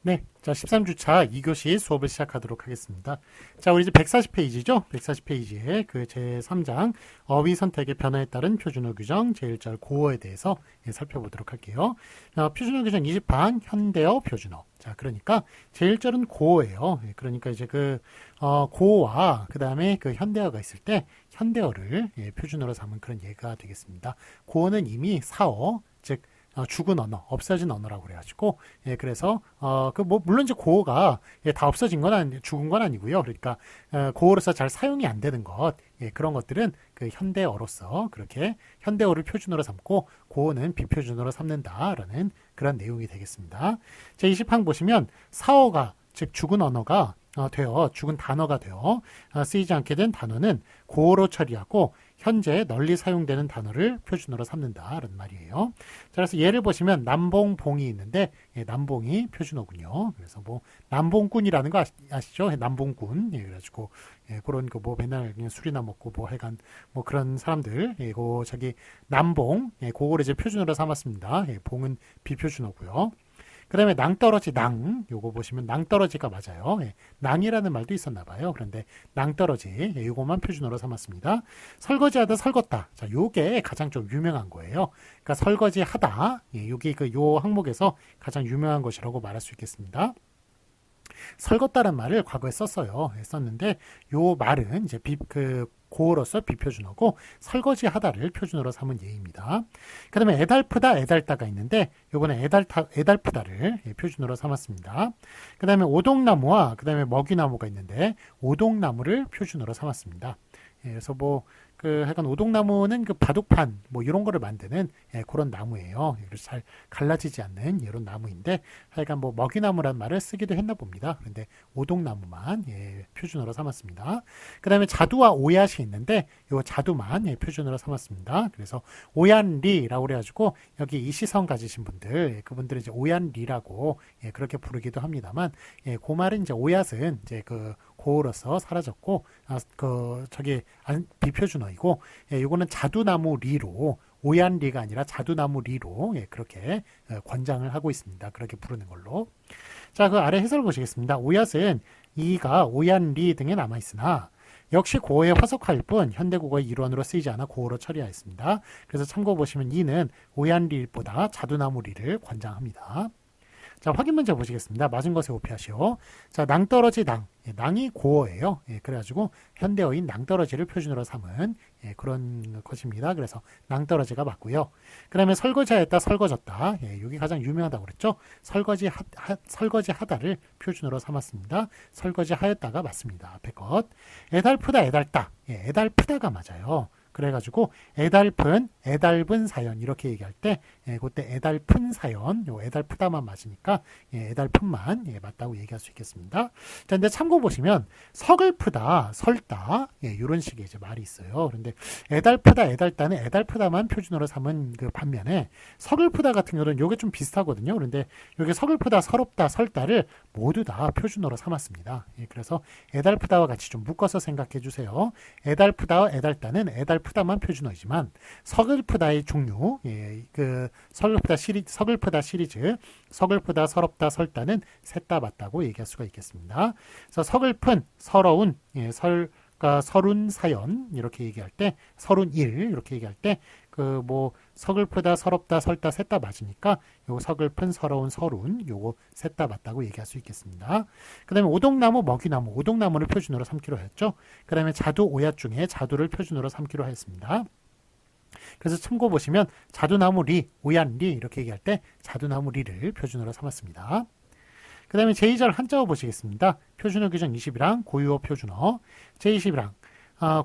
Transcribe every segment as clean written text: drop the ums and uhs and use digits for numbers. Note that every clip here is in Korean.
네, 자 13주차 2교시 수업을 시작하도록 하겠습니다. 자, 우리 이제 140페이지죠? 140페이지에 그 제3장 어휘 선택의 변화에 따른 표준어 규정 제1절 고어에 대해서 살펴보도록 할게요. 표준어 규정 20반 현대어 표준어. 자, 그러니까 제1절은 고어예요. 그러니까 이제 고어와 그 다음에 그 현대어가 있을 때 현대어를 표준어로 삼은 그런 예가 되겠습니다. 고어는 이미 사어, 즉 죽은 언어, 없어진 언어라고 그래가지고, 그래서, 물론 이제 고어가, 다 없어진 죽은 건 아니고요. 그러니까, 고어로서 잘 사용이 안 되는 것, 그런 것들은 그 현대어로서 그렇게 현대어를 표준어로 삼고, 고어는 비표준어로 삼는다라는 그런 내용이 되겠습니다. 자, 20항 보시면, 사어가, 즉, 죽은 언어가 죽은 단어가 되어 쓰이지 않게 된 단어는 고어로 처리하고 현재 널리 사용되는 단어를 표준어로 삼는다라는 말이에요. 자, 그래서 예를 보시면 남봉봉이 있는데 남봉이 표준어군요. 그래서 남봉꾼이라는 거 아시죠? 남봉꾼. 그래가지고 그런 맨날 그냥 술이나 먹고 하여간 그런 사람들 자기 남봉 그거를 이제 표준어로 삼았습니다. 봉은 비표준어고요. 그 다음에 낭떠러지 요거 보시면 낭떠러지가 맞아요. 낭이라는 말도 있었나 봐요. 그런데 낭떠러지 요거만 표준어로 삼았습니다. 설거지하다 설궜다. 자, 요게 가장 좀 유명한 거예요. 그러니까 설거지하다. 요게 요 항목에서 가장 유명한 것이라고 말할 수 있겠습니다. 설궜다는 말을 과거에 썼는데 요 말은 이제 고어로서 비표준어고 설거지하다를 표준어로 삼은 예입니다. 그 다음에 애달프다, 애달다가 있는데 요거는 애달프다를 표준어로 삼았습니다. 그 다음에 오동나무와 그 다음에 먹이나무가 있는데 오동나무를 표준어로 삼았습니다. 그래서 하여간 오동나무는 바둑판 이런 거를 만드는 그런 나무예요. 그래서 잘 갈라지지 않는 이런 나무인데 하여간 먹이나무란 말을 쓰기도 했나 봅니다. 그런데 오동나무만 표준어로 삼았습니다. 그 다음에 자두와 오얏이 있는데 요 자두만 표준어로 삼았습니다. 그래서 오얏리라고 그래가지고 여기 이시성 가지신 분들 그분들은 이제 오얏리라고 그렇게 부르기도 합니다만 그 말은 이제 오얏은 이제 고어로서 사라졌고 비표준어이고 이거는 자두나무 리로 오얏리가 아니라 자두나무 리로 그렇게 권장을 하고 있습니다. 그렇게 부르는 걸로. 자, 그 아래 해설을 보시겠습니다. 오얏은 이가 오얏리 등에 남아있으나 역시 고어의 화속화일 뿐 현대국어의 일원으로 쓰이지 않아 고어로 처리하였습니다. 그래서 참고 보시면 이는 오얏리보다 자두나무 리를 권장합니다. 자, 확인 문제 보시겠습니다. 맞은 것에 오피하시오. 자, 낭떠러지 낭이 고어예요. 그래가지고 현대어인 낭떠러지를 표준어로 삼은 그런 것입니다. 그래서 낭떠러지가 맞고요. 그 다음에 설거지하였다, 설거졌다. 여기 가장 유명하다고 그랬죠. 설거지하다를 표준어로 삼았습니다. 설거지하였다가 맞습니다. 앞에 것. 애달프다, 애달다. 애달프다가 맞아요. 그래가지고 애달픈 사연 이렇게 얘기할 때 그때 애달픈 사연 요 애달프다만 맞으니까 애달픈만 맞다고 얘기할 수 있겠습니다. 자, 근데 참고 보시면 서글프다 설다 이런 식의 이제 말이 있어요. 그런데 애달프다 애달다는 애달프다만 표준어로 삼은 그 반면에 서글프다 같은 경우는 요게 좀 비슷하거든요. 그런데 여기 서글프다 서럽다 설다를 모두 다 표준어로 삼았습니다. 그래서 애달프다와 같이 좀 묶어서 생각해 주세요. 애달프다와 애달다는 애달프다만 표준어이지만 서글프다의 종류 서글프다 시리즈 서글프다 서럽다 설다는 셋 다 맞다고 얘기할 수가 있겠습니다. 그래서 서글픈 서러운 서룬 사연 이렇게 얘기할 때 서룬 일 이렇게 얘기할 때 서글프다 서럽다 설다 셋 다 맞으니까 요거 서글픈 서러운 서룬 요거 셋 다 맞다고 얘기할 수 있겠습니다. 그 다음에 오동나무 먹이나무 오동나무를 표준어로 삼기로 했죠. 그 다음에 자두 오얏 중에 자두를 표준어로 삼기로 했습니다. 그래서 참고 보시면 자두나무 리 오얏리 이렇게 얘기할 때 자두나무 리를 표준어로 삼았습니다. 그 다음에 제2절 한자어 보시겠습니다. 표준어 규정 20이랑 고유어 표준어 제21항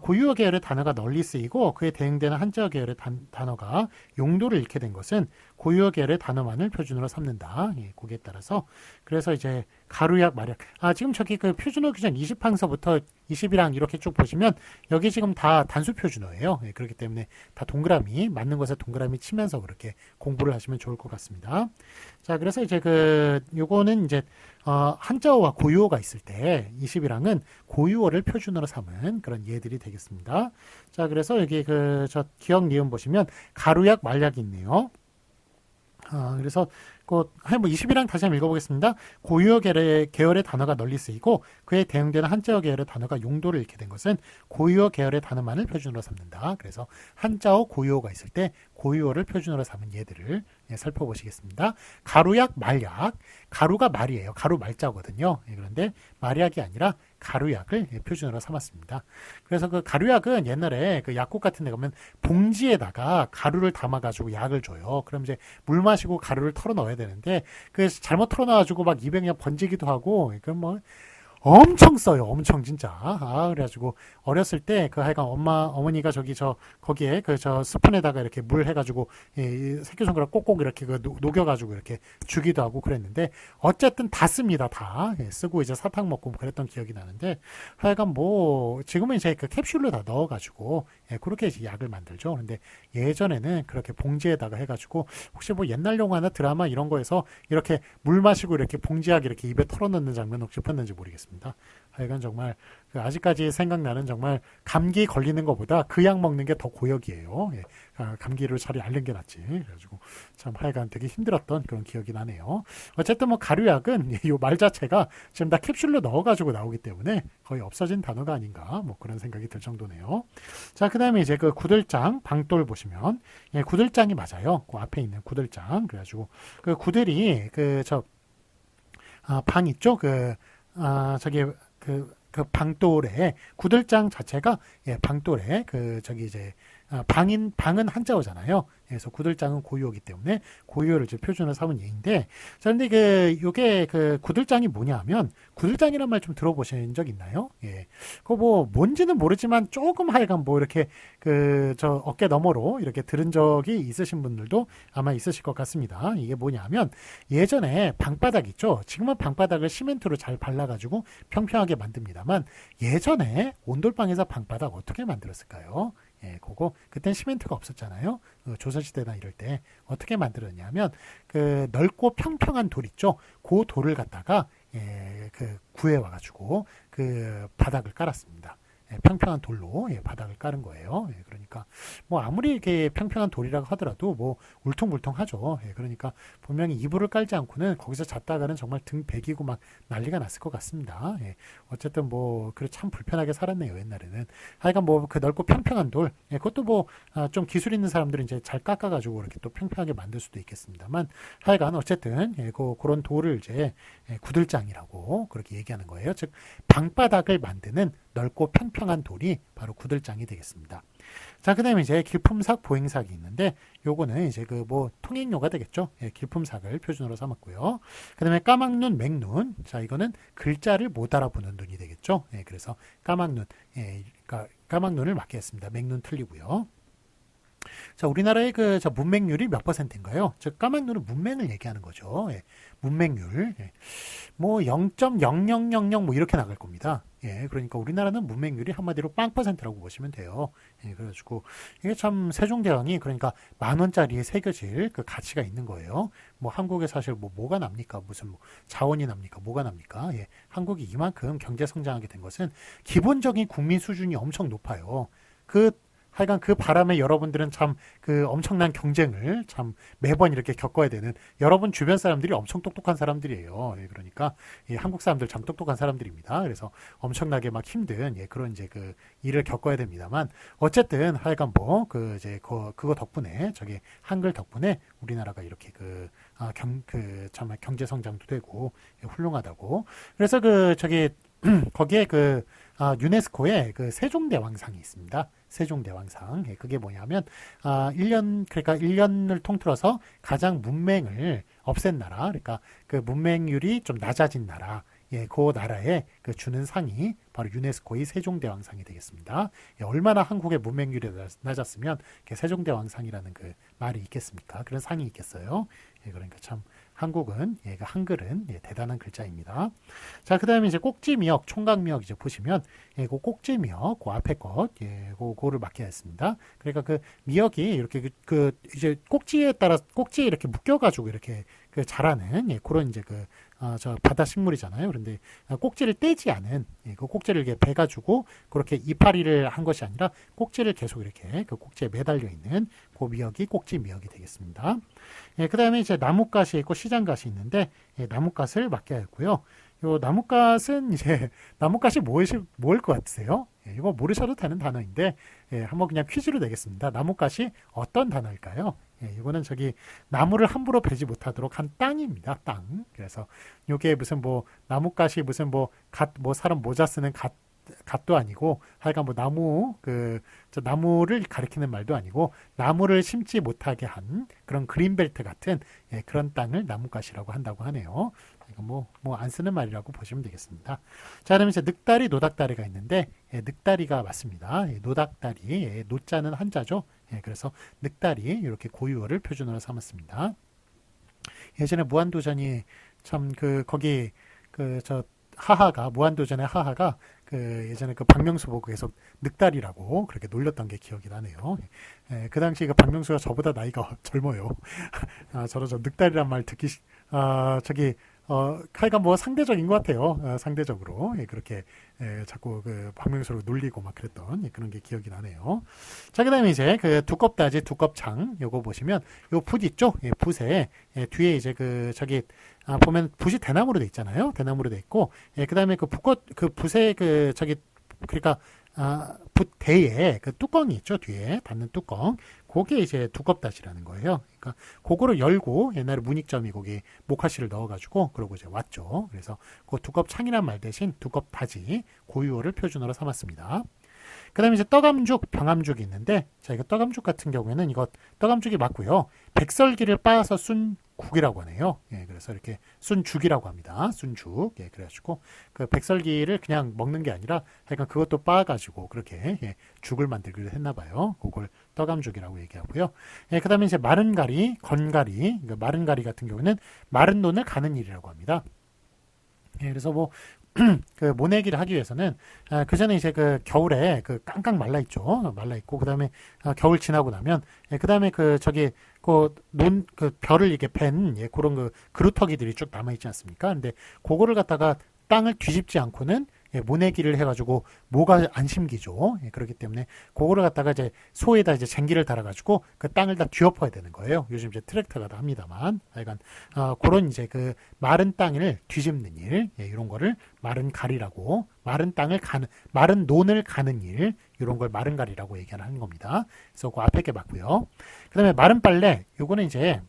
고유어 계열의 단어가 널리 쓰이고 그에 대응되는 한자어 계열의 단어가 용도를 잃게 된 것은 고유어 계열의 단어만을 표준어로 삼는다. 거기에 따라서 그래서 이제 가루약 말약 지금 저기 표준어 규정 20항서부터 21항 이렇게 쭉 보시면 여기 지금 다 단수 표준어예요. 그렇기 때문에 다 동그라미 맞는 것에 동그라미 치면서 그렇게 공부를 하시면 좋을 것 같습니다. 자, 그래서 이제 요거는 이제 한자어와 고유어가 있을 때 21항은 고유어를 표준어로 삼은 그런 예들이 되겠습니다. 자, 그래서 여기 저 기억 니은 보시면 가루약 말약이 있네요. 그래서 뭐 20이랑 다시 한번 읽어보겠습니다. 고유어 계열의 단어가 널리 쓰이고 그에 대응되는 한자어 계열의 단어가 용도를 잃게 된 것은 고유어 계열의 단어만을 표준어로 삼는다. 그래서 한자어 고유어가 있을 때 고유어를 표준어로 삼은 예들을 살펴보시겠습니다. 가루약, 말약. 가루가 말이에요. 가루 말자거든요. 그런데 말약이 아니라 가루약을 표준어로 삼았습니다. 그래서 그 가루약은 옛날에 그 약국 같은 데 가면 봉지에다가 가루를 담아가지고 약을 줘요. 그럼 이제 물 마시고 가루를 털어 넣어야 되는데 그 잘못 털어 넣어가지고 막 입에 그냥 번지기도 하고 그럼 뭐 엄청 써요. 엄청 진짜. 그래가지고 어렸을 때 그 하여간 어머니가 거기에 스푼에다가 이렇게 물 해가지고 새끼손가락 꼭꼭 이렇게 녹여가지고 이렇게 주기도 하고 그랬는데 어쨌든 다 씁니다. 다 쓰고 이제 사탕 먹고 그랬던 기억이 나는데 하여간 뭐 지금은 이제 그 캡슐로 다 넣어가지고 그렇게 이제 약을 만들죠. 그런데 예전에는 그렇게 봉지에다가 해가지고 혹시 뭐 옛날 영화나 드라마 이런 거에서 이렇게 물 마시고 이렇게 봉지약 이렇게 입에 털어넣는 장면 혹시 봤는지 모르겠습니다. 하여간 정말 아직까지 생각나는 정말 감기 걸리는 것보다 그 약 먹는 게 더 고역이에요. 감기를 차라리 앓는 게 낫지. 그래가지고 참 하여간 되게 힘들었던 그런 기억이 나네요. 어쨌든 뭐 가루약은 이 말 자체가 지금 다 캡슐로 넣어가지고 나오기 때문에 거의 없어진 단어가 아닌가 뭐 그런 생각이 들 정도네요. 자, 그 다음에 이제 그 구들장, 방돌 보시면 구들장이 맞아요. 그 앞에 있는 구들장. 그래가지고 그 구들이 방 있죠? 그 방돌에 구들장 자체가 방돌에 방은 한자어잖아요. 그래서 구들장은 고유어이기 때문에 고유어를 이제 표준으로 삼은 예인데, 자, 근데 요게 구들장이 뭐냐 하면, 구들장이란 말 좀 들어보신 적 있나요? 그거 뭐, 뭔지는 모르지만 조금 하여간 뭐 이렇게 어깨 너머로 이렇게 들은 적이 있으신 분들도 아마 있으실 것 같습니다. 이게 뭐냐 하면, 예전에 방바닥 있죠? 지금은 방바닥을 시멘트로 잘 발라가지고 평평하게 만듭니다만, 예전에 온돌방에서 방바닥 어떻게 만들었을까요? 그땐 시멘트가 없었잖아요. 조선시대나 이럴 때 어떻게 만들었냐면 그 넓고 평평한 돌 있죠. 그 돌을 갖다가 구해 와가지고 그 바닥을 깔았습니다. 평평한 돌로 바닥을 깔은 거예요. 그러니까 뭐 아무리 이렇게 평평한 돌이라고 하더라도 뭐 울퉁불퉁하죠. 그러니까 분명히 이불을 깔지 않고는 거기서 잤다가는 정말 등 베기고 막 난리가 났을 것 같습니다. 어쨌든 뭐 그래 참 불편하게 살았네요. 옛날에는. 하여간 뭐 그 넓고 평평한 돌, 그것도 뭐 좀 기술 있는 사람들은 이제 잘 깎아가지고 이렇게 또 평평하게 만들 수도 있겠습니다만, 하여간 어쨌든 그런 돌을 이제 구들장이라고 그렇게 얘기하는 거예요. 즉 방바닥을 만드는 넓고 평평한 돌이 바로 구들장이 되겠습니다. 자, 그 다음에 이제 길품삭, 보행삭이 있는데, 요거는 이제 통행료가 되겠죠. 길품삭을 표준으로 삼았고요. 그 다음에 까막눈, 맹눈. 자, 이거는 글자를 못 알아보는 눈이 되겠죠. 그래서 까막눈, 그러니까 까막눈을 맞게 했습니다. 맹눈 틀리고요. 자, 우리나라의 문맹률이 몇 %인가요? 즉, 까막눈은 문맹을 얘기하는 거죠. 문맹률. 뭐 0.0000 뭐 이렇게 나갈 겁니다. 그러니까 우리나라는 문맹률이 한마디로 빵 %라고 보시면 돼요. 그래가지고 이게 참 세종대왕이 그러니까 10,000원짜리에 새겨질 그 가치가 있는 거예요. 뭐 한국에 사실 뭐가 납니까? 무슨 뭐 자원이 납니까? 뭐가 납니까? 한국이 이만큼 경제 성장하게 된 것은 기본적인 국민 수준이 엄청 높아요. 하여간 그 바람에 여러분들은 참 엄청난 경쟁을 참 매번 이렇게 겪어야 되는, 여러분 주변 사람들이 엄청 똑똑한 사람들이에요. 그러니까 한국 사람들 참 똑똑한 사람들입니다. 그래서 엄청나게 막 힘든 그런 이제 일을 겪어야 됩니다만, 어쨌든 하여간 그거 덕분에 한글 덕분에 우리나라가 이렇게 정말 경제 성장도 되고 훌륭하다고. 그래서 거기에 유네스코에 세종대왕상이 있습니다. 세종대왕상. 그게 뭐냐면, 1년을 통틀어서 가장 문맹을 없앤 나라, 그러니까 그 문맹률이 좀 낮아진 나라, 그 나라에 주는 상이 바로 유네스코의 세종대왕상이 되겠습니다. 얼마나 한국의 문맹률이 낮았으면 세종대왕상이라는 말이 있겠습니까? 그런 상이 있겠어요. 그러니까 참 한글은 대단한 글자입니다. 자, 그 다음에 이제 꼭지미역, 총각미역 이제 보시면, 그 꼭지미역, 그 앞에 것, 그거를 맞게 했습니다. 그러니까 미역이 이렇게 이제 꼭지에 이렇게 묶여가지고 이렇게 자라는, 그런 이제 저 바다 식물이잖아요. 그런데 꼭지를 떼지 않은 그 꼭지를 이렇게 베가지고 그렇게 이파리를 한 것이 아니라 꼭지를 계속 이렇게 그 꼭지에 매달려 있는 그 미역이 꼭지 미역이 되겠습니다. 그 다음에 이제 나뭇가시 있고 시장가시 있는데 나뭇가시를 맡겨야겠고요. 요 나뭇가시는 이제 나뭇가시 뭐일 것 같으세요? 이거 모르셔도 되는 단어인데 한번 그냥 퀴즈로 내겠습니다. 나뭇가시 어떤 단어일까요? 이거는 저기 나무를 함부로 베지 못하도록 한 땅입니다. 땅. 그래서 요게 무슨 뭐 나뭇가시 무슨 뭐 사람 모자 쓰는 갓도 아니고 하여간 뭐 저 나무를 가리키는 말도 아니고 나무를 심지 못하게 한 그런 그린벨트 같은 그런 땅을 나뭇가시라고 한다고 하네요. 이거 뭐 안 쓰는 말이라고 보시면 되겠습니다. 자, 그러면 이제 늑다리, 노닥다리가 있는데 늑다리가 맞습니다. 노닥다리, 노자는 한자죠. 그래서 늑다리 이렇게 고유어를 표준어로 삼았습니다. 예전에 무한도전이 참 거기 저 하하가 무한도전의 하하가 예전에 박명수 보고 계속 늑다리라고 그렇게 놀렸던 게 기억이 나네요. 그 당시 박명수가 저보다 나이가 젊어요. 저도 저 늑다리란 말 듣기 하여간 뭐 상대적인 것 같아요. 상대적으로 그렇게 자꾸 박명수로 놀리고 막 그랬던 그런 게 기억이 나네요. 자, 그다음에 이제 두껍다지 두껍창 요거 보시면 요 붓 있죠? 붓에 뒤에 이제 보면 붓이 대나무로 돼 있잖아요. 대나무로 돼 있고 그다음에 붓에 그러니까 붓 대에 뚜껑이 있죠. 뒤에 닫는 뚜껑. 그게 이제 두껍다지라는 거예요. 그러니까 그거를 열고 옛날에 문익점이 거기 목화실을 넣어가지고 그러고 이제 왔죠. 그래서 그 두껍창이란 말 대신 두껍다지 고유어를 표준어로 삼았습니다. 그 다음에 이제 떡암죽, 병암죽이 있는데, 자, 이거 떡암죽 같은 경우에는 떡암죽이 맞고요. 백설기를 빻아서 순 국이라고 하네요. 그래서 이렇게 순죽이라고 합니다. 순죽. 그래가지고 그 백설기를 그냥 먹는 게 아니라 하여간 그것도 빻아가지고 그렇게 죽을 만들기로 했나 봐요. 그걸 떡암죽이라고 얘기하고요. 그 다음에 이제 마른 가리, 건가리, 마른 가리 같은 경우는 마른 논을 가는 일이라고 합니다. 그래서 모내기를 하기 위해서는 그 전에 이제 겨울에 깡깡 말라 있죠. 말라 있고 그다음에 겨울 지나고 나면 그다음에 별을 이렇게 팬 그런 그루터기들이 쭉 남아 있지 않습니까? 근데 그거를 갖다가 땅을 뒤집지 않고는 모내기를 해가지고 모가 안 심기죠. 그렇기 때문에 그거를 갖다가 이제 소에다 이제 쟁기를 달아가지고 그 땅을 다 뒤엎어야 되는 거예요. 요즘 이제 트랙터가 다 합니다만, 하여간 그런 이제 마른 땅을 뒤집는 일, 이런 거를 마른 가리라고, 마른 논을 가는 일, 이런 걸 마른 가리라고 얘기하는 겁니다. 그래서 그 앞에 게 맞고요. 그다음에 마른 빨래, 요거는 이제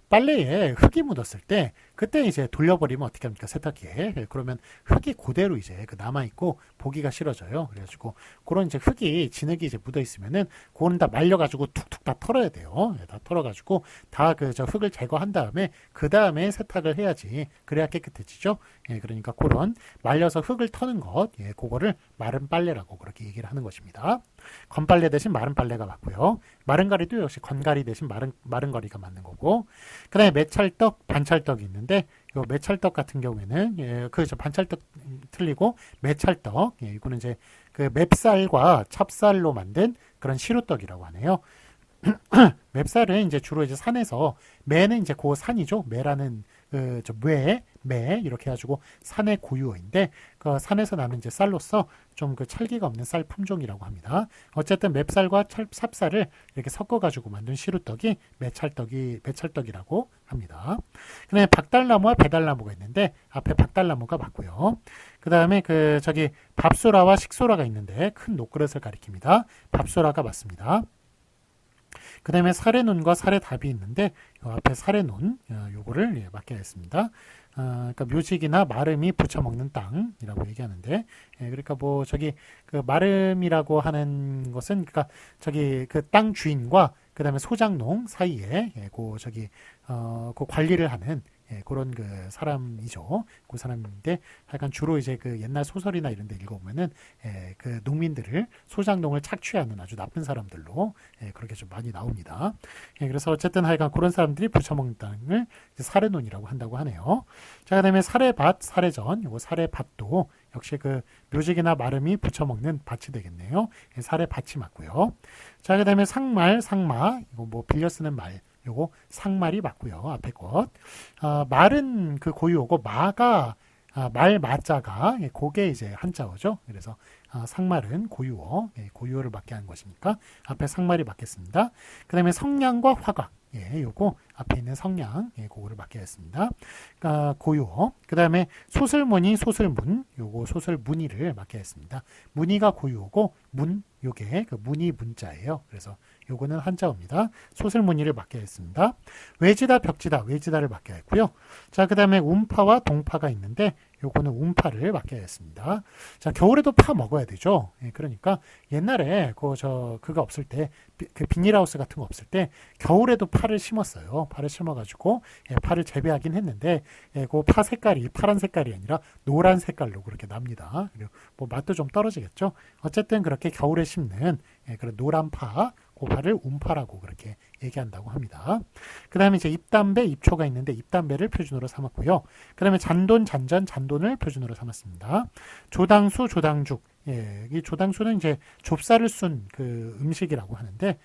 빨래에 흙이 묻었을 때 그때 이제 돌려버리면 어떻게 합니까? 세탁기에. 그러면 흙이 그대로 이제 남아있고 보기가 싫어져요. 그래가지고 그런 이제 흙이 진흙이 이제 묻어 있으면은 그거는 다 말려가지고 툭툭 다 털어야 돼요. 다 털어가지고 다 저 흙을 제거한 다음에 그 다음에 세탁을 해야지. 그래야 깨끗해지죠. 그러니까 그런 말려서 흙을 터는 것, 그거를 마른 빨래라고 그렇게 얘기를 하는 것입니다. 건빨래 대신 마른 빨래가 맞고요. 마른 가리도 역시 건가리 대신 마른 가리가 맞는 거고. 그 다음에 매찰떡, 반찰떡이 있는데, 이 매찰떡 같은 경우에는, 반찰떡 틀리고, 매찰떡, 이거는 이제 맵쌀과 찹쌀로 만든 그런 시루떡이라고 하네요. 맵쌀은 이제 주로 이제 산에서, 매는 이제 그 산이죠. 매라는, 매, 이렇게 해가지고 산의 고유어인데, 그 산에서 나는 이제 쌀로서 좀 찰기가 없는 쌀 품종이라고 합니다. 어쨌든 맵쌀과 찹쌀을 이렇게 섞어가지고 만든 시루떡이 매찰떡이라고 합니다. 그 다음에 박달나무와 배달나무가 있는데, 앞에 박달나무가 맞고요. 그 다음에 밥소라와 식소라가 있는데, 큰 녹그릇을 가리킵니다. 밥소라가 맞습니다. 그 다음에 사례논과 사례답이 있는데 요 앞에 사례논 요거를 맡겨야겠습니다. 그러니까 묘직이나 마름이 부쳐먹는 땅이라고 얘기하는데 그러니까 마름이라고 하는 것은 그러니까 땅 주인과 그 다음에 소장농 사이에 그 관리를 하는 그런 사람이죠. 그 사람인데 약간 주로 이제 옛날 소설이나 이런 데 읽어보면은 그 농민들을 소장농을 착취하는 아주 나쁜 사람들로 그렇게 좀 많이 나옵니다. 그래서 어쨌든 하여간 그런 사람들이 부쳐먹는 땅을 사례논이라고 한다고 하네요. 자, 그다음에 사례밭, 사례전, 요거 사례밭도 역시 그 묘직이나 마름이 부쳐먹는 밭이 되겠네요. 살의 밭이 맞고요. 자, 그 다음에 상말, 상마. 이거 뭐 빌려 쓰는 말. 요거 상말이 맞고요. 앞에 것. 말은 그 고유어고 마가 말 마자가 그게 이제 한자어죠. 그래서 상말은 고유어, 고유어를 맞게 한 것이니까 앞에 상말이 맞겠습니다. 그 다음에 성량과 화각, 요거 앞에 있는 성량, 그거를 맞게 했습니다. 고유어. 그 다음에 소설무늬, 소설문, 요거 소설무늬를 맞게 했습니다. 무늬가 고유어고 문, 요게 그 무늬 문자예요. 그래서 요거는 한자어입니다. 소설무늬를 맞게 했습니다. 외지다, 벽지다, 외지다를 맞게 했고요. 자, 그 다음에 운파와 동파가 있는데 요거는 운파를 맞게 했습니다. 자, 겨울에도 파 먹어야 되죠. 그러니까 옛날에 그거 없을 때, 그 비닐하우스 같은 거 없을 때 겨울에도 파를 심었어요. 파를 심어가지고 파를 재배하긴 했는데 그 파 색깔이 파란 색깔이 아니라 노란 색깔로 그렇게 납니다. 그리고 뭐 맛도 좀 떨어지겠죠. 어쨌든 그렇게 겨울에 심는 그런 노란 파, 그 파를 운파라고 그렇게 얘기한다고 합니다. 그 다음에 이제 잎담배, 잎초가 있는데 잎담배를 표준어로 삼았고요. 그 다음에 잔돈, 잔전, 잔돈을 표준어로 삼았습니다. 조당수, 조당죽. 이 조당수는 이제 좁쌀을 순 그 음식이라고 하는데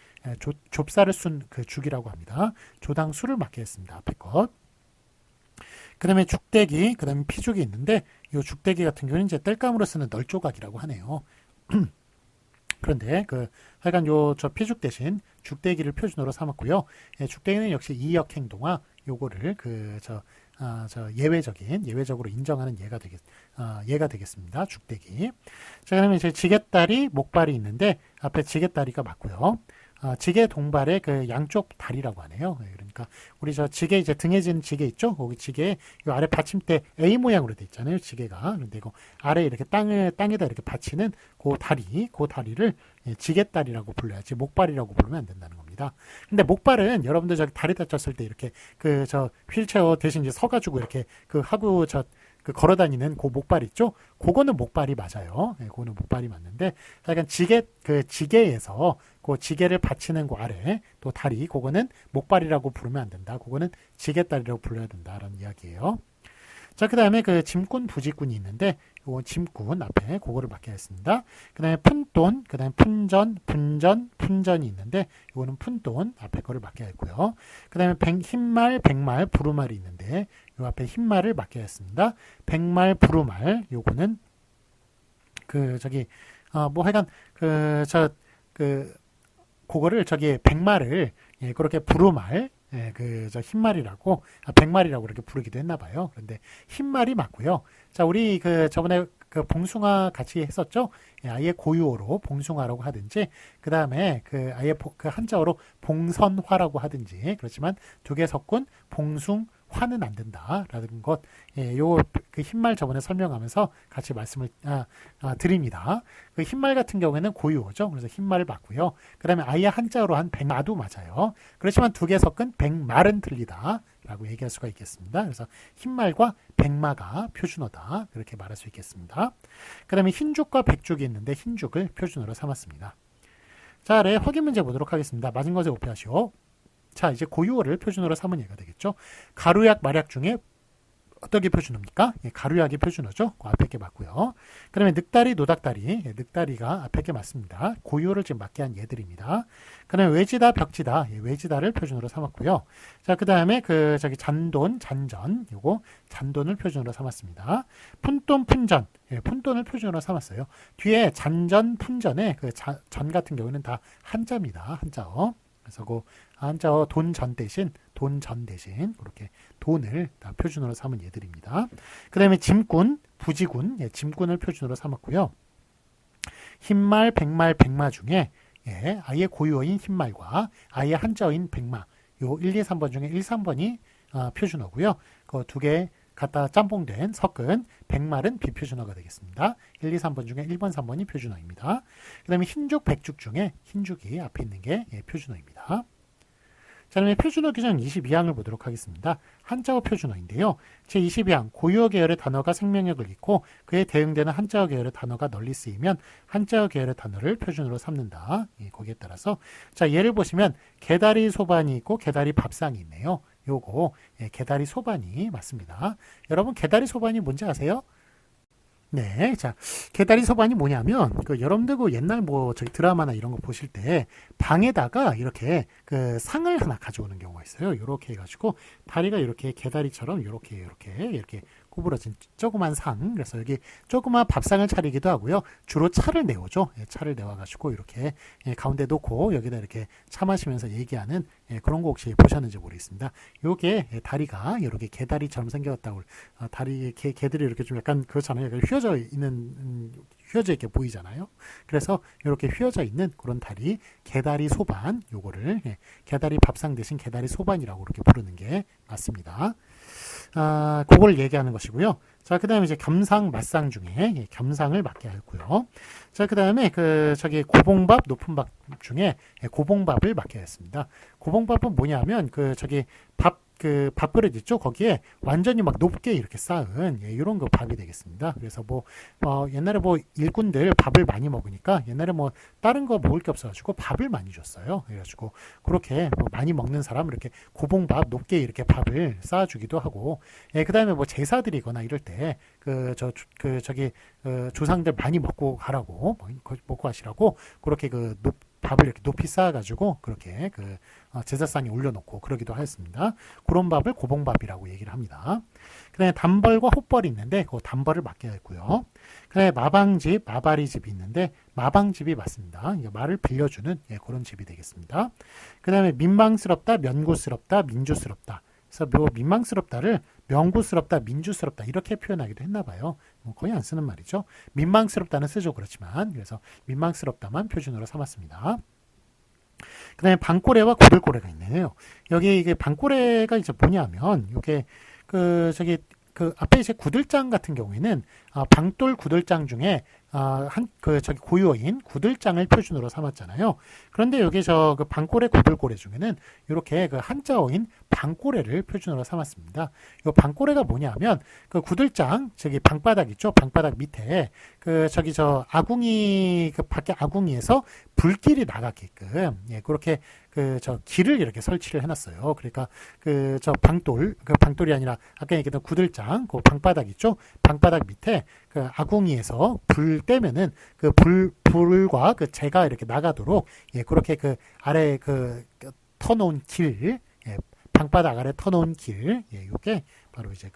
좁쌀을 순 그 죽이라고 합니다. 조당수를 맞게 했습니다. 앞에 것. 그 다음에 죽대기, 그 다음에 피죽이 있는데 이 죽대기 같은 경우는 이제 땔감으로 쓰는 널조각이라고 하네요. 그런데 하여간 저 피죽 대신 죽대기를 표준어로 삼았고요. 죽대기는 역시 이역 행동화 요거를 예외적으로 인정하는 예가 되겠습니다. 죽대기. 자, 그러면 이제 지게다리, 목발이 있는데 앞에 지게다리가 맞고요. 지게 동발의 그 양쪽 다리라고 하네요. 그러니까 우리 지게 이제 등에 지는 지게 있죠? 거기 지게 요 아래 받침대 A 모양으로 돼 있잖아요. 지게가. 그런데 이거 아래 이렇게 땅에다 이렇게 받치는 그 다리를 지게다리라고 불러야지 목발이라고 부르면 안 된다는 겁니다. 근데 목발은 여러분들 다리 다쳤을 때 이렇게 휠체어 대신 이제 서가지고 이렇게 하고 걸어 다니는 그 목발 있죠? 그거는 목발이 맞아요. 그거는 목발이 맞는데, 약간 지게에서 그 지게를 받치는 그 아래 또 다리, 그거는 목발이라고 부르면 안 된다. 그거는 지게다리라고 불러야 된다라는 이야기예요. 자, 그 다음에 짐꾼, 부직꾼이 있는데, 요 짐꾼 앞에 그거를 맞게 했습니다. 그 다음에 푼돈, 그 다음에 품전, 분전, 품전이 있는데, 요거는 푼돈 앞에 거를 맞게 했고요. 그 다음에 흰말, 백말, 부루말이 있는데, 요 앞에 흰말을 맞게 했습니다. 백말, 부루말, 요거는, 하여간, 그거를 백말을, 그렇게 부루말, 흰말이라고, 백말이라고 그렇게 부르기도 했나 봐요. 그런데 흰말이 맞고요. 자, 우리 저번에 봉숭아 같이 했었죠? 아예 고유어로 봉숭아라고 하든지, 그 다음에 아예 한자어로 봉선화라고 하든지, 그렇지만 두 개 섞은 봉숭화는 안 된다라는 것, 흰말 저번에 설명하면서 같이 말씀을 드립니다. 흰말 같은 경우에는 고유어죠. 그래서 흰말을 맞고요. 그 다음에 아예 한자어로 한 백마도 맞아요. 그렇지만 두 개 섞은 백말은 틀리다 라고 얘기할 수가 있겠습니다. 그래서 흰말과 백마가 표준어다 그렇게 말할 수 있겠습니다. 그 다음에 흰죽과 백죽이 있는데 흰죽을 표준어로 삼았습니다. 자, 아래 확인 문제 보도록 하겠습니다. 맞은 것에 오표하시오. 자, 이제 고유어를 표준어로 삼은 예가 되겠죠. 가루약, 말약 중에 어떤 게 표준어입니까? 가루약이 표준어죠. 그 앞에 게 맞고요. 그다음에 늑다리, 노닥다리, 늑다리가 앞에 게 맞습니다. 고유어를 지금 맞게 한 예들입니다. 그다음에 외지다, 벽지다, 외지다를 표준어로 삼았고요. 자, 그다음에 잔돈, 잔전, 요거 잔돈을 표준어로 삼았습니다. 푼돈, 푼전, 푼돈을 표준어로 삼았어요. 뒤에 잔전, 푼전에 전 같은 경우는 다 한자입니다. 한자어. 그래서 한자어 돈 전 대신 그렇게 돈을 다 표준어로 삼은 예들입니다. 그 다음에 짐꾼, 부지군, 짐꾼을 표준어로 삼았고요. 흰말, 백말, 백마 중에 아예 고유어인 흰말과 아예 한자어인 백마, 요 1, 2, 3번 중에 1, 3번이 표준어고요. 그 두 개 갖다 짬뽕된 섞은 백말은 비표준어가 되겠습니다. 1, 2, 3번 중에 1번, 3번이 표준어입니다. 그 다음에 흰죽, 백죽 중에 흰죽이 앞에 있는 게 표준어입니다. 자, 그러면 표준어 규정 22항을 보도록 하겠습니다. 한자어 표준어인데요. 제22항 고유어 계열의 단어가 생명력을 잃고 그에 대응되는 한자어 계열의 단어가 널리 쓰이면 한자어 계열의 단어를 표준어로 삼는다. 거기에 따라서 자, 예를 보시면 개다리 소반이 있고 개다리 밥상이 있네요. 요거 개다리 소반이 맞습니다. 여러분 개다리 소반이 뭔지 아세요? 네, 자, 개다리 소반이 뭐냐면, 여러분들 옛날 저기 드라마나 이런 거 보실 때, 방에다가 이렇게 상을 하나 가져오는 경우가 있어요. 요렇게 해가지고, 다리가 이렇게 개다리처럼 이렇게 구부러진 조그만 상. 그래서 여기 조그만 밥상을 차리기도 하고요. 주로 차를 내오죠. 예, 차를 내와가지고, 이렇게 가운데 놓고, 여기다 이렇게 차 마시면서 얘기하는 그런 거 혹시 보셨는지 모르겠습니다. 요게 다리가 이렇게 개다리처럼 생겼다고, 다리, 개들이 이렇게 좀 약간 그렇잖아요. 약간 휘어져 있게 보이잖아요. 그래서 이렇게 휘어져 있는 그런 다리, 개다리 소반, 요거를 개다리 밥상 대신 개다리 소반이라고 이렇게 부르는 게 맞습니다. 그걸 얘기하는 것이고요. 자, 그 다음에 이제 겸상, 맛상 중에 겸상을 맡게 하고요. 자, 그 다음에 저기 고봉밥, 높은 밥 중에 고봉밥을 맡게 했습니다. 고봉밥은 뭐냐면 저기 밥그릇 있죠? 거기에 완전히 막 높게 이렇게 쌓은 이런 거 밥이 되겠습니다. 그래서 옛날에 일꾼들 밥을 많이 먹으니까 옛날에 다른 거 먹을 게 없어가지고 밥을 많이 줬어요. 그래가지고 그렇게 많이 먹는 사람 이렇게 고봉밥 높게 이렇게 밥을 쌓아주기도 하고, 그 다음에 제사드리거나 이럴 때 저기 조상들 많이 먹고 가라고 먹고 가시라고 그렇게 밥을 이렇게 높이 쌓아가지고 그렇게 제사상에 올려놓고 그러기도 하였습니다. 그런 밥을 고봉밥이라고 얘기를 합니다. 그다음에 단벌과 헛벌이 있는데 그 단벌을 맡게 했고요. 그다음에 마방집, 마바리집이 있는데 마방집이 맞습니다. 그러니까 말을 빌려주는 그런 집이 되겠습니다. 그다음에 민망스럽다, 면구스럽다, 민주스럽다. 그래서 민망스럽다를 명구스럽다, 민주스럽다 이렇게 표현하기도 했나 봐요. 거의 안 쓰는 말이죠. 민망스럽다는 쓰죠. 그렇지만 그래서 민망스럽다만 표준어로 삼았습니다. 그 다음에 방꼬레와 고들꼬레가 있네요. 여기 이게 방꼬레가 이제 뭐냐면 이게 저기 앞에 이제 구들장 같은 경우에는 방돌 구들장 중에 저기 고유어인 구들장을 표준어로 삼았잖아요. 그런데 여기 방꼬레 구들꼬레 중에는 이렇게 한자어인 방꼬레를 표준어로 삼았습니다. 이 방꼬레가 뭐냐면 구들장 저기 방바닥 있죠. 방바닥 밑에 저기 아궁이 밖에 아궁이에서 불길이 나가게끔 그렇게 길을 이렇게 설치를 해놨어요. 그러니까 방돌이 아니라 아까 얘기했던 구들장 방바닥 있죠. 방바닥 밑에 아궁이에서 불 떼면은 불과 재가 이렇게 나가도록 그렇게 아래 터놓은 길, 방바닥 아래 터놓은 길, 요게 바로 이제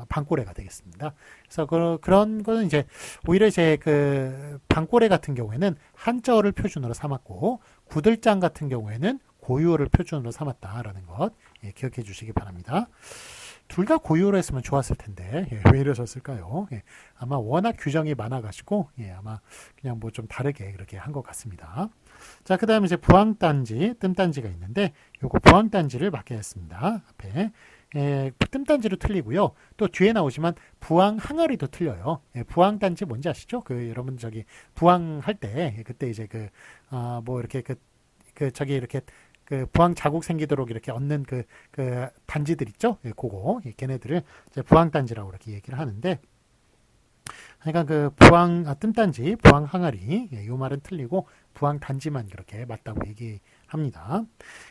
방꼬레가 되겠습니다. 그래서 그런 거는 이제 오히려 이제 방꼬레 같은 경우에는 한자어를 표준어로 삼았고 구들장 같은 경우에는 고유어를 표준어로 삼았다라는 것 기억해 주시기 바랍니다. 둘 다 고유어로 했으면 좋았을 텐데 왜 이러셨을까요? 아마 워낙 규정이 많아가지고 아마 그냥 좀 다르게 그렇게 한 것 같습니다. 자, 그 다음에 이제 부항단지, 뜸단지가 있는데 요거 부항단지를 맡게 했습니다. 앞에 뜸단지로 틀리고요. 또 뒤에 나오지만 부항 항아리도 틀려요. 부항단지 뭔지 아시죠? 여러분 저기 부항할 때 그때 이제 이렇게 저기 이렇게 부항 자국 생기도록 이렇게 얻는 단지들 있죠? 그거 걔네들을 이제 부항단지라고 이렇게 얘기를 하는데, 그러니까 뜸단지, 부항 항아리 이 말은 틀리고 부항 단지만 그렇게 맞다고 얘기합니다.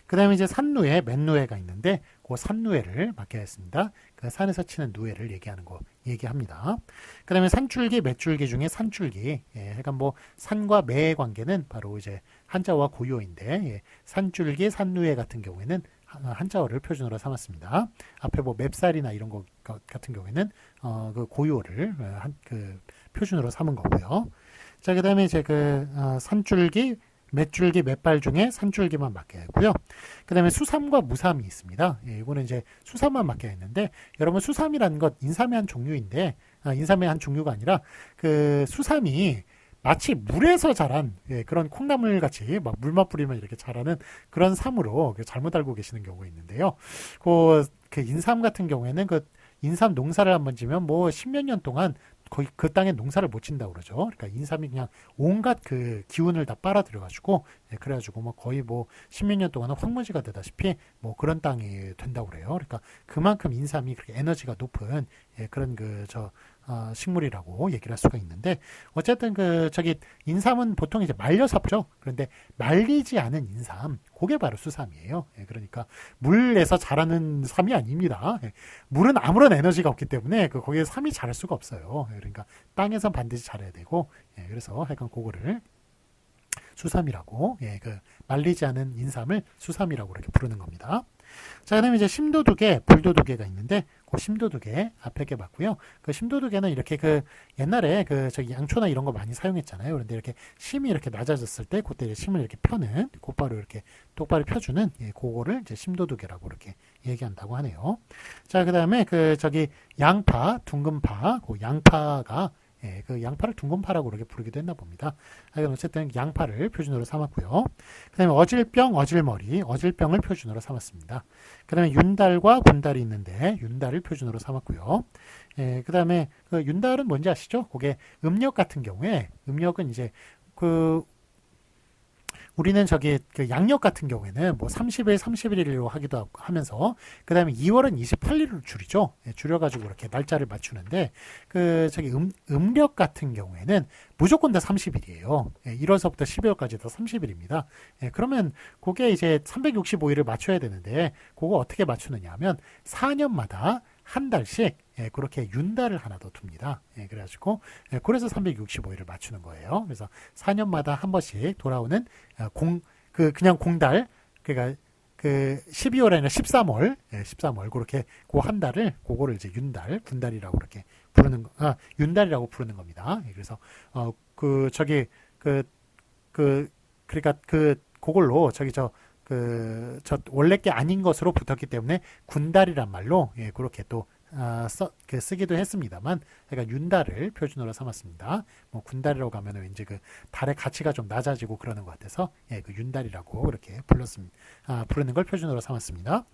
그 다음에 이제 산누에, 맨누에가 있는데 그 산누에를 맡게 했습니다. 산에서 치는 누에를 얘기합니다. 그 다음에 산줄기, 맷줄기 중에 산줄기, 그러니까 산과 매의 관계는 바로 이제 한자어와 고유어인데 산줄기, 산누에 같은 경우에는 한자어를 표준어로 삼았습니다. 앞에 맵살이나 이런 거 같은 경우에는 고유어를 표준어로 삼은 거고요. 자, 그 다음에 이제 산줄기, 맷줄기, 맷발 중에 산줄기만 맡게 하고요. 그 다음에 수삼과 무삼이 있습니다. 이거는 이제 수삼만 맡게 했는데, 여러분 수삼이라는 것 인삼의 한 종류인데, 인삼의 한 종류가 아니라 수삼이 마치 물에서 자란 그런 콩나물 같이 막 물맛 뿌리면 이렇게 자라는 그런 삼으로 잘못 알고 계시는 경우가 있는데요. 인삼 같은 경우에는 인삼 농사를 한번 지면 10몇 년 동안 거의 그 땅에 농사를 못 친다고 그러죠. 그러니까 인삼이 그냥 온갖 기운을 다 빨아들여가지고, 그래가지고 거의 10몇 년 동안은 황무지가 되다시피 그런 땅이 된다고 그래요. 그러니까 그만큼 인삼이 그렇게 에너지가 높은 그런 식물이라고 얘기를 할 수가 있는데 어쨌든 저기 인삼은 보통 이제 말려 섭죠. 그런데 말리지 않은 인삼, 그게 바로 수삼이에요. 예, 그러니까 물에서 자라는 삼이 아닙니다. 예, 물은 아무런 에너지가 없기 때문에 거기에 삼이 자랄 수가 없어요. 예, 그러니까 땅에서 반드시 자라야 되고, 예, 그래서 하여간 그거를 수삼이라고, 예, 말리지 않은 인삼을 수삼이라고 이렇게 부르는 겁니다. 자, 그다음에 이제 심도두개, 불도두개가 있는데 그 심도두개 앞에 게 맞고요. 그 심도두개는 이렇게 옛날에 저기 양초나 이런 거 많이 사용했잖아요. 그런데 이렇게 심이 이렇게 낮아졌을 때 그때 심을 이렇게 펴는 곧바로 이렇게 똑바로 펴주는, 예, 그거를 이제 심도두개라고 이렇게 얘기한다고 하네요. 자, 그다음에 저기 양파, 둥근파, 그 양파가, 예, 양파를 둥근파라고 그렇게 부르기도 했나 봅니다. 어쨌든 양파를 표준어로 삼았고요. 그 다음에 어질병, 어질머리, 어질병을 표준어로 삼았습니다. 그 다음에 윤달과 군달이 있는데 윤달을 표준어로 삼았고요. 예, 그 다음에 윤달은 뭔지 아시죠? 그게 음력 같은 경우에, 음력은 이제 우리는 저기 양력 같은 경우에는 뭐 30일, 31일로 하기도 하면서 그 다음에 2월은 28일로 줄이죠. 예, 줄여가지고 이렇게 날짜를 맞추는데 저기 음력 같은 경우에는 무조건 다 30일이에요. 예, 1월서부터 12월까지 다 30일입니다. 예, 그러면 그게 이제 365일을 맞춰야 되는데 그거 어떻게 맞추느냐 하면 4년마다 한 달씩, 예, 그렇게 윤달을 하나 더 둡니다. 예, 그래가지고, 예, 그래서 365일을 맞추는 거예요. 그래서 4년마다 한 번씩 돌아오는 그냥 공달, 그러니까 12월 아니라 13월, 예, 13월 그렇게 한 달을 그거를 이제 윤달, 군달이라고 이렇게 부르는 윤달이라고 부르는 겁니다. 예, 그래서 그러니까 그걸로 저 원래 게 아닌 것으로 붙었기 때문에 군달이란 말로, 예, 그렇게 또 쓰기도 했습니다만, 그러니까 윤달을 표준어로 삼았습니다. 뭐 군달이라고 가면 왠지 달의 가치가 좀 낮아지고 그러는 것 같아서, 예, 윤달이라고 그렇게 부르는 걸 표준어로 삼았습니다.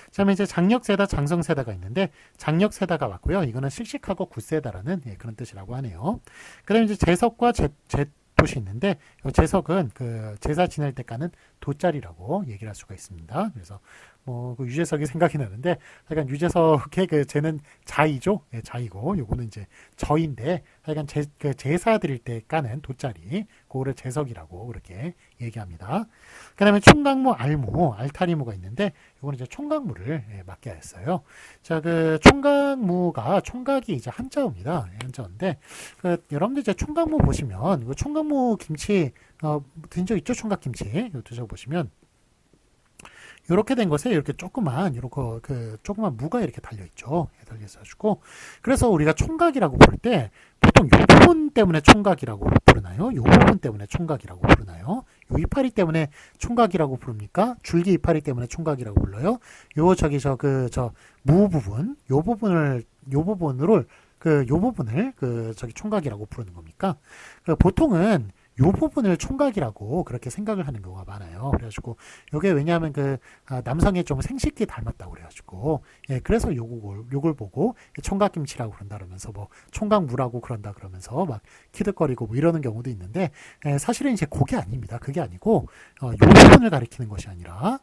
그다음에 이제 장력세다, 장성세다가 있는데 장력세다가 맞고요. 이거는 씩씩하고 굳세다라는, 예, 그런 뜻이라고 하네요. 그다음에 이제 제석과 돛이 있는데 제석은 제사 지낼 때 까는 돛자리라고 얘기를 할 수가 있습니다. 그래서 뭐 유재석이 생각이 나는데, 하여간 유재석의 쟤는 자이죠. 예, 자이고 요거는 이제 저인데, 하여간 제사 드릴 때 까는 돛자리, 그거를 제석이라고 그렇게 얘기합니다. 그다음에 총각무, 알무, 알타리무가 있는데 요거는 이제 총각무를, 예, 맡게 했어요. 자, 총각무가 총각이 이제 한자어입니다. 한자어인데 여러분들 이제 총각무 보시면 총각무 김치 드신 적 있죠? 총각김치 이거 드셔보시면 이렇게 된 것에 이렇게 조그만 무가 이렇게 달려 있죠. 달려 있어가지고 그래서 우리가 총각이라고 부를 때 보통 이 부분 때문에 총각이라고 부르나요? 이 부분 때문에 총각이라고 부르나요? 요 이파리 때문에 총각이라고 부릅니까? 줄기 이파리 때문에 총각이라고 불러요? 무 부분, 요 부분을 저기 총각이라고 부르는 겁니까? 보통은 요 부분을 총각이라고 그렇게 생각을 하는 경우가 많아요. 그래가지고 요게 왜냐하면 남성의 좀 생식기 닮았다고 그래가지고, 예, 그래서 요걸 보고 총각김치라고 그런다 그러면서 뭐 총각무라고 그런다 그러면서 막 키득거리고 뭐 이러는 경우도 있는데, 예, 사실은 이제 그게 아닙니다. 그게 아니고 요 부분을 가리키는 것이 아니라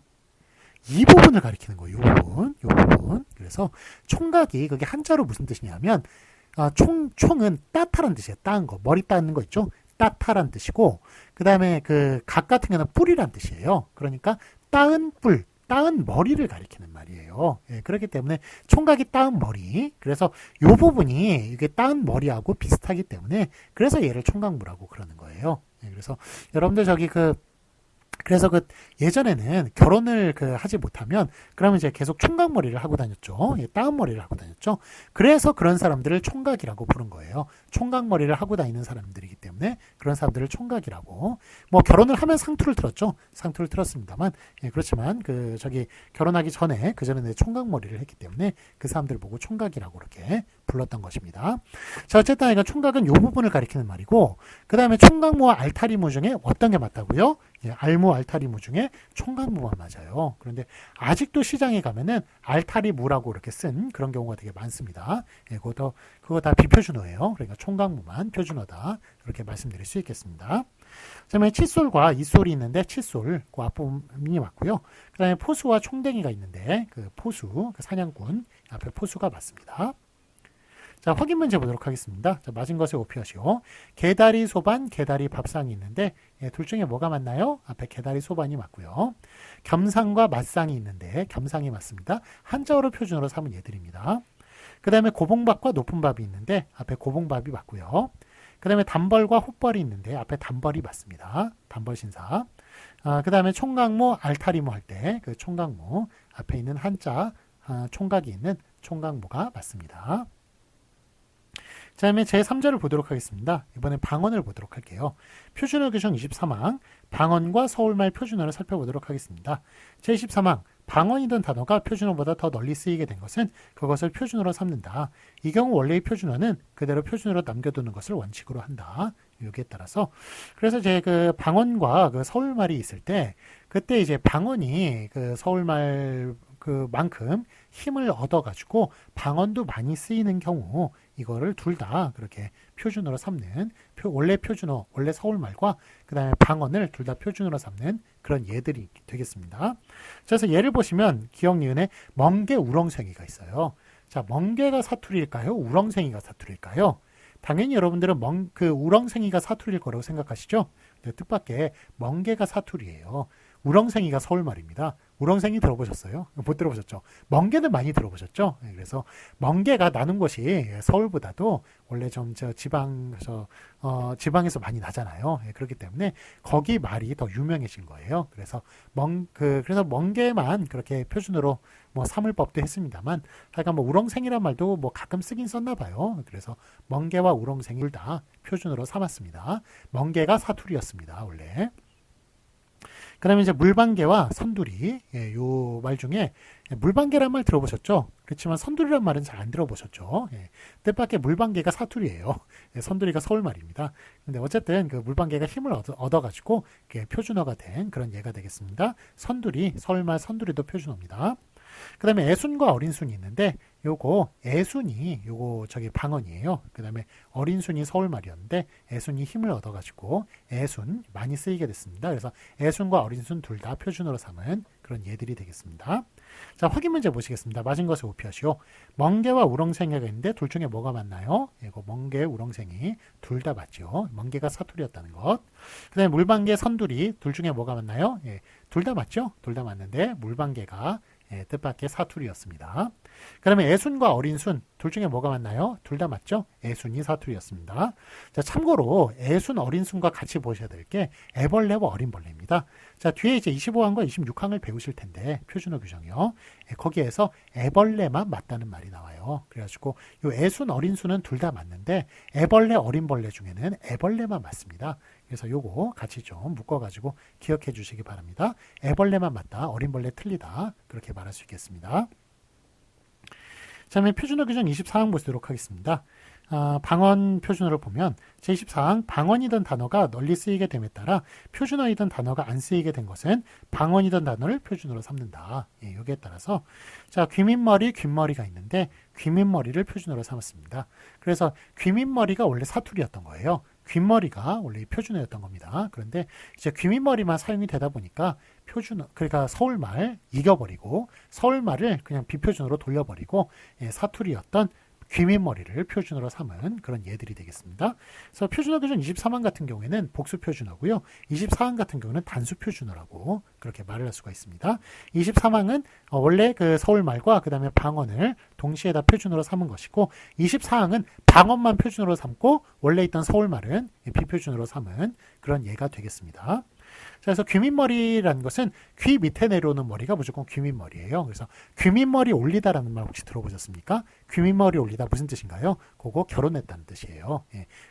이 부분을 가리키는 거예요. 요 부분. 그래서 총각이 그게 한자로 무슨 뜻이냐면 총은 따타란 뜻이에요. 따은 거, 머리 따는 거 있죠. 따타란 뜻이고, 그 다음에 각 같은 경우는 뿔이란 뜻이에요. 그러니까 따은 뿔, 따은 머리를 가리키는 말이에요. 예, 그렇기 때문에 총각이 따은 머리, 그래서 요 부분이 이게 따은 머리하고 비슷하기 때문에 그래서 얘를 총각무라고 그러는 거예요. 예, 그래서 여러분들 그래서 예전에는 결혼을 하지 못하면 그러면 이제 계속 총각머리를 하고 다녔죠. 예, 따은 머리를 하고 다녔죠. 그래서 그런 사람들을 총각이라고 부른 거예요. 총각머리를 하고 다니는 사람들이기 때문에 그런 사람들을 총각이라고. 뭐 결혼을 하면 상투를 틀었죠. 상투를 틀었습니다만, 예, 그렇지만 결혼하기 전에 그전에 총각머리를 했기 때문에 그 사람들 보고 총각이라고 그렇게 불렀던 것입니다. 자, 어쨌든 이건 총각은 요 부분을 가리키는 말이고, 그 다음에 총각무와 알타리무 중에 어떤 게 맞다고요? 예, 알무, 알타리무 중에 총각무가 맞아요. 그런데 아직도 시장에 가면은 알타리무라고 이렇게 쓴 그런 경우가 되게 많습니다. 예, 그거 다 비표준어예요. 그러니까 총각무만 표준어다. 그렇게 말씀드릴 수 있겠습니다. 그다음에 칫솔과 이솔이 있는데 칫솔, 그 앞부분이 맞고요. 그다음에 포수와 총댕이가 있는데 포수, 사냥꾼 앞에 포수가 맞습니다. 자, 확인 문제 보도록 하겠습니다. 자, 맞은 것에 오피하시오. 개다리 소반, 개다리 밥상이 있는데 둘 중에 뭐가 맞나요? 앞에 개다리 소반이 맞고요. 겸상과 맞상이 있는데 겸상이 맞습니다. 한자어로 표준어로 삼은 얘들입니다. 그 다음에 고봉밥과 높은 밥이 있는데 앞에 고봉밥이 맞고요. 그 다음에 단벌과 헛벌이 있는데 앞에 단벌이 맞습니다. 단벌 신사. 그 다음에 총각모, 알타리모 할 때 그 총각모 앞에 있는 한자 총각이 있는 총각모가 맞습니다. 자, 다음에 제3절을 보도록 하겠습니다. 이번엔 방언을 보도록 할게요. 표준어 규정 23항 방언과 서울말 표준어를 살펴보도록 하겠습니다. 제23항 방언이던 단어가 표준어보다 더 널리 쓰이게 된 것은 그것을 표준어로 삼는다. 이 경우 원래의 표준어는 그대로 표준어로 남겨두는 것을 원칙으로 한다. 여기에 따라서 그래서 이제 그 방언과 그 서울말이 있을 때 그때 이제 방언이 그 서울말 그만큼 힘을 얻어가지고 방언도 많이 쓰이는 경우 이거를 둘 다 그렇게 표준어로 삼는 원래 표준어, 원래 서울말과 그 다음에 방언을 둘 다 표준어로 삼는 그런 예들이 되겠습니다. 그래서 예를 보시면 기억 니은에 멍게 우렁생이가 있어요. 자, 멍게가 사투리일까요? 우렁생이가 사투리일까요? 당연히 여러분들은 우렁생이가 사투리일 거라고 생각하시죠? 뜻밖의 멍게가 사투리예요. 우렁생이가 서울말입니다. 우렁생이 들어보셨어요? 못 들어보셨죠? 멍게는 많이 들어보셨죠? 그래서 멍게가 나는 곳이 서울보다도 원래 좀 지방에서 많이 나잖아요. 그렇기 때문에 거기 말이 더 유명해진 거예요. 그래서 그래서 멍게만 그렇게 표준으로 뭐 삼을 법도 했습니다만, 하여간 뭐 우렁생이란 말도 뭐 가끔 쓰긴 썼나 봐요. 그래서 멍게와 우렁생이 둘 다 표준으로 삼았습니다. 멍게가 사투리였습니다. 원래. 그 다음에 이제 물방개와 선두리, 요 말 중에 물방개란 말 들어보셨죠? 그렇지만 선두리란 말은 잘 안 들어보셨죠? 뜻밖의 물방개가 사투리예요. 선두리가 서울말입니다. 근데 어쨌든 그 물방개가 힘을 얻어가지고 표준어가 된 그런 예가 되겠습니다. 선두리, 서울말 선두리도 표준어입니다. 그 다음에 애순과 어린순이 있는데 요거 애순이 요거 방언이에요. 그 다음에 어린순이 서울말이었는데 애순이 힘을 얻어가지고 애순 많이 쓰이게 됐습니다. 그래서 애순과 어린순 둘 다 표준어로 삼은 그런 예들이 되겠습니다. 자, 확인 문제 보시겠습니다. 맞은 것을 오피하시오. 멍게와 우렁생이가 있는데 둘 중에 뭐가 맞나요? 이거 멍게, 우렁생이 둘 다 맞죠. 멍게가 사투리였다는 것. 그 다음에 물방개, 선두리 둘 중에 뭐가 맞나요? 둘 다 맞죠? 둘 다 맞는데 물방개가 뜻밖의 사투리였습니다. 그 다음에 애순과 어린순 둘 중에 뭐가 맞나요? 둘 다 맞죠? 애순이 사투리였습니다. 자, 참고로 애순, 어린순과 같이 보셔야 될 게 애벌레와 어린벌레입니다. 자, 뒤에 이제 25항과 26항을 배우실 텐데 표준어 규정이요. 거기에서 애벌레만 맞다는 말이 나와요. 그래가지고 요 애순, 어린순은 둘 다 맞는데 애벌레, 어린벌레 중에는 애벌레만 맞습니다. 그래서 요거 같이 좀 묶어가지고 기억해 주시기 바랍니다. 애벌레만 맞다, 어린벌레 틀리다 그렇게 말할 수 있겠습니다. 자, 그다음에 표준어 규정 24항 보도록 하겠습니다. 방언 표준어를 보면 제24항 방언이던 단어가 널리 쓰이게 됨에 따라 표준어이던 단어가 안 쓰이게 된 것은 방언이던 단어를 표준어로 삼는다. 여기에 따라서 자, 귀민머리, 귓머리가 있는데 귀민머리를 표준어로 삼았습니다. 그래서 귀민머리가 원래 사투리였던 거예요. 귓머리가 원래 표준어였던 겁니다. 그런데 이제 귀민머리만 사용이 되다 보니까 표준어, 그러니까 서울말 이겨버리고 서울말을 그냥 비표준어로 돌려버리고 사투리였던 귀민머리를 표준어로 삼은 그런 예들이 되겠습니다. 그래서 표준어 규정 23항 같은 경우에는 복수 표준어고요. 24항 같은 경우는 단수 표준어라고 그렇게 말을 할 수가 있습니다. 23항은 원래 그 서울말과 그 다음에 방언을 동시에 다 표준어로 삼은 것이고 24항은 방언만 표준어로 삼고 원래 있던 서울말은 비표준어로 삼은 그런 예가 되겠습니다. 자, 그래서 귀민머리라는 것은 귀 밑에 내려오는 머리가 무조건 귀민머리예요. 그래서 귀민머리 올리다라는 말 혹시 들어보셨습니까? 귀민머리 올리다 무슨 뜻인가요? 그거 결혼했다는 뜻이에요.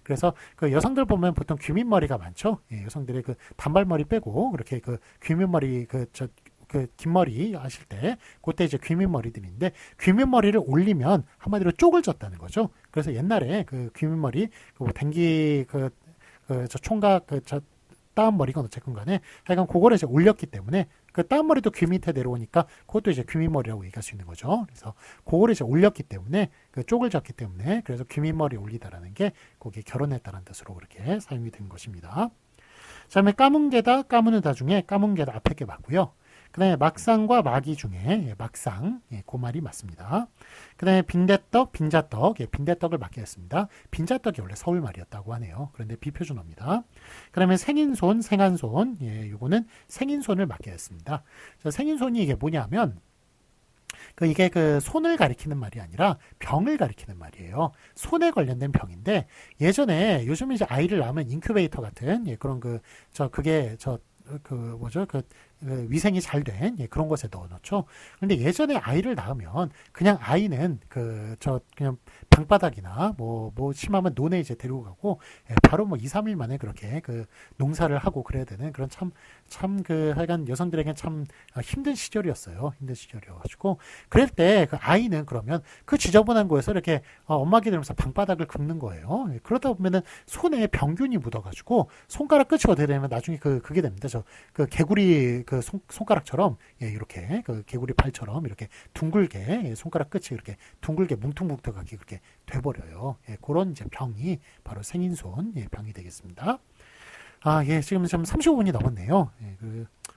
그래서 그 여성들 보면 보통 귀민머리가 많죠. 여성들의 그 단발머리 빼고 그렇게 그 귀민머리 그 긴 머리 하실 때 그때 이제 귀민머리들인데 귀민머리를 올리면 한마디로 쪽을 졌다는 거죠. 그래서 옛날에 그 귀민머리 댕기 저 총각 따은 머리건 어쨌건 간에 하여간 그거를 이제 올렸기 때문에 그 따은 머리도 귀 밑에 내려오니까 그것도 이제 귀민머리라고 얘기할 수 있는 거죠. 그래서 그거를 이제 올렸기 때문에 그 쪽을 졌기 때문에 그래서 귀민머리 올리다라는 게 거기에 결혼했다는 뜻으로 그렇게 사용이 된 것입니다. 자, 다음에 까문게다, 까무느다 중에 까문게다 앞에 게 맞고요. 그 다음에 막상과 마기 중에 예, 막상, 예, 그 말이 맞습니다. 그 다음에 빈대떡, 빈자떡, 예, 빈대떡을 맞게 했습니다. 빈자떡이 원래 서울 말이었다고 하네요. 그런데 비표준어입니다. 그 다음에 생인손, 생한손, 예, 요거는 생인손을 맞게 했습니다. 생인손이 이게 뭐냐면, 이게 손을 가리키는 말이 아니라 병을 가리키는 말이에요. 손에 관련된 병인데 예전에 요즘 이제 아이를 낳으면 인큐베이터 같은 예, 그런 그게 뭐죠? 위생이 잘 된 그런 곳에 넣어놓죠. 그런데 예전에 아이를 낳으면 그냥 아이는 그냥 방바닥이나 뭐 심하면 논에 이제 데리고 가고 바로 뭐 2, 3일 만에 그렇게 농사를 하고 그래야 되는 그런 참 하여간 여성들에겐 참 힘든 시절이었어요. 힘든 시절이어가지고 그럴 때 그 아이는 그러면 그 지저분한 곳에서 이렇게 엄마 기다리면서 방바닥을 긁는 거예요. 그러다 보면은 손에 병균이 묻어가지고 손가락 끝이 어떻게 되면 나중에 그게 됩니다. 개구리 손가락처럼 예, 이렇게 개구리 팔처럼 이렇게 둥글게 예, 손가락 끝이 이렇게 둥글게 뭉퉁뭉퉁하게 그렇게 돼버려요. 예, 그런 이제 병이 바로 생인손 예, 병이 되겠습니다. 예, 지금 35분이 넘었네요. 예,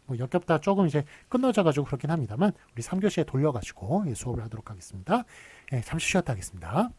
뭐 역겹다 조금 이제 끊어져가지고 그렇긴 합니다만 우리 3교시에 돌려가지고 예, 수업을 하도록 하겠습니다. 예, 잠시 쉬었다 하겠습니다.